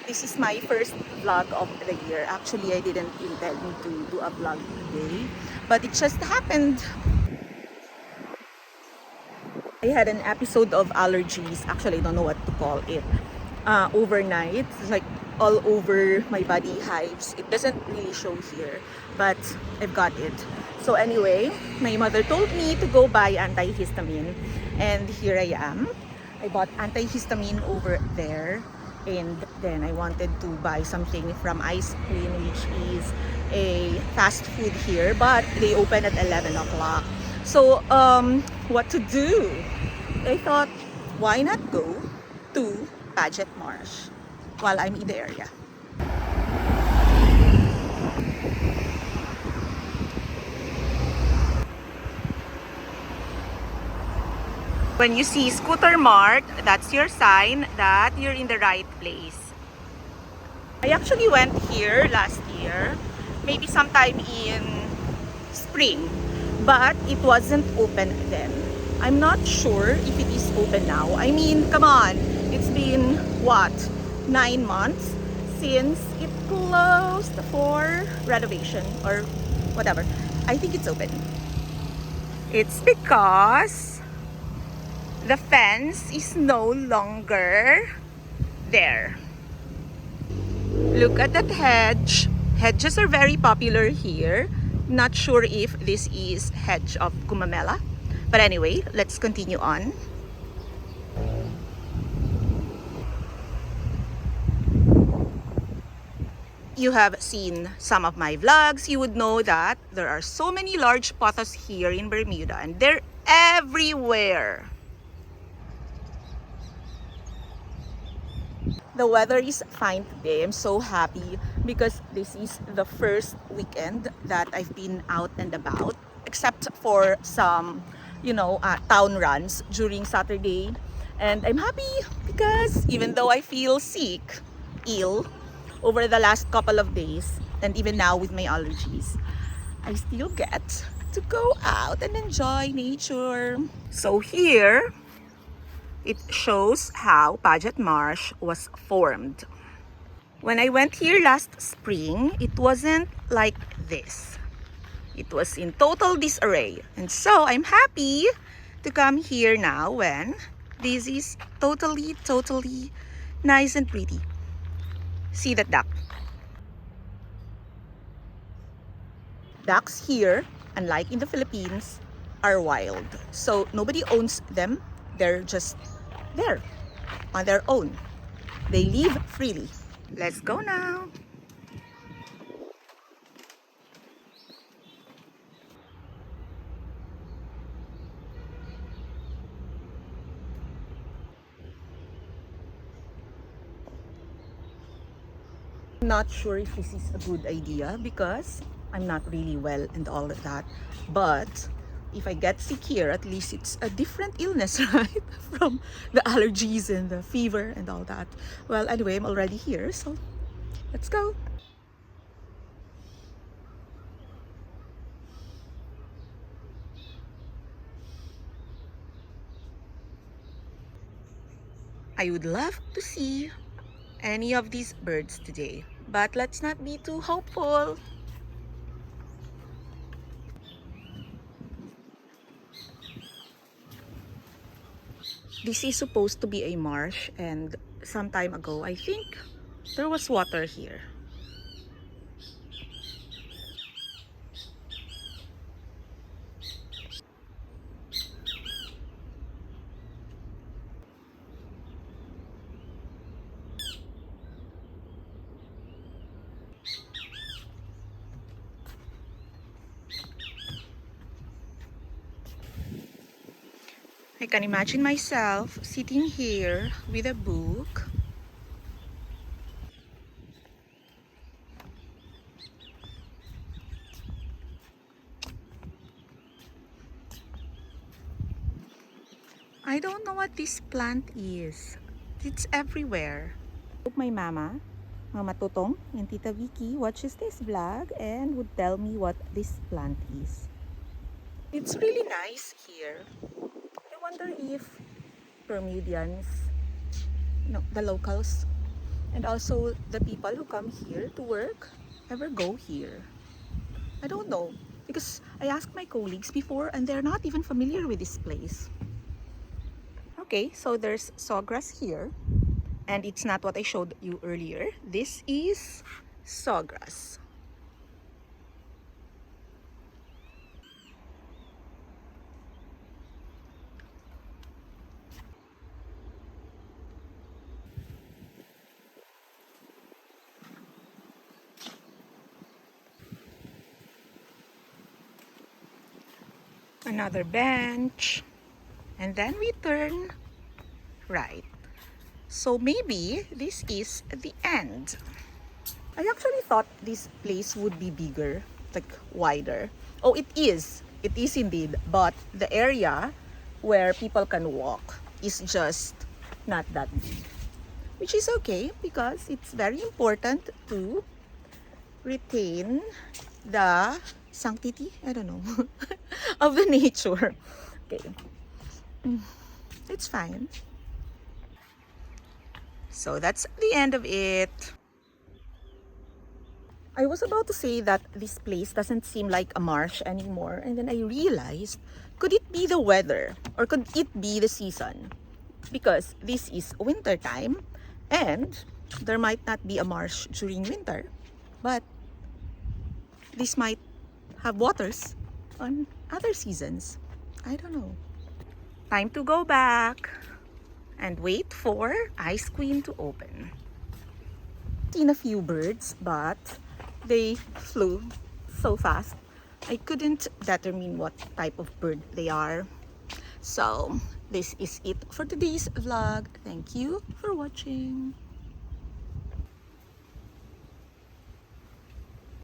This is my first vlog of the year. Actually, I didn't intend to do a vlog today, but it just happened. I had an episode of allergies. Actually, I don't know what to call it. Overnight, it's like all over my body, hives. It doesn't really show here, but I've got it. So anyway, my mother told me to go buy antihistamine, and here I am. I bought antihistamine over there, and then I wanted to buy something from Ice Cream, which is a fast food here, but they open at 11 o'clock. So what to do? I thought, why not go to Paget Marsh while I'm in the area. When you see Scooter Mart, that's your sign that you're in the right place. I actually went here last year, maybe sometime in spring, but it wasn't open then. I'm not sure if it is open now. I mean, come on, it's been what, 9 months since it closed for renovation or whatever. I think it's open. It's because the fence is no longer there. Look at that hedge. Hedges are very popular here. Not sure if this is hedge of Gumamela. But anyway, let's continue on. You have seen some of my vlogs. You would know that there are so many large pothos here in Bermuda, and they're everywhere. The weather is fine today. I'm so happy because this is the first weekend that I've been out and about, except for some, town runs during Saturday. And I'm happy because even though I feel sick, ill, over the last couple of days, and even now with my allergies, I still get to go out and enjoy nature. So here, it shows how Paget Marsh was formed. When I went here last spring, it wasn't like this. It was in total disarray. And so I'm happy to come here now when this is totally nice and pretty. See that duck? Ducks here, unlike in the Philippines, are wild. So nobody owns them. They're just there on their own. They live freely. Let's go now. I'm not sure if this is a good idea because I'm not really well and all of that. But if I get sick here, at least it's a different illness, right? From the allergies and the fever and all that. Well, anyway, I'm already here, so let's go. I would love to see any of these birds today, but let's not be too hopeful. This is supposed to be a marsh, and some time ago, I think there was water here. I can imagine myself sitting here with a book. I don't know what this plant is. It's everywhere. Hope my mama, Mama Tutong and Tita Vicky watches this vlog and would tell me what this plant is. It's really nice here. I wonder if Bermudians, the locals, And also the people who come here to work ever go here. I don't know, because I asked my colleagues before and they're not even familiar with this place. Okay, so there's sawgrass here, and it's not what I showed you earlier. This is sawgrass. Another bench, and then we turn right. So maybe this is the end. I actually thought this place would be bigger, like wider. Oh, it is. It is indeed. But the area where people can walk is just not that big. Which is okay because it's very important to retain the sanctity, I don't know, of the nature. Okay. It's fine. So that's the end of it. I was about to say that this place doesn't seem like a marsh anymore, and then I realized, could it be the weather or could it be the season? Because this is winter time and there might not be a marsh during winter, but this might have waters on other seasons. I don't know. Time to go back and wait for Ice Queen to open. Seen a few birds, but they flew so fast I couldn't determine what type of bird they are. So this is it for today's vlog. Thank you for watching.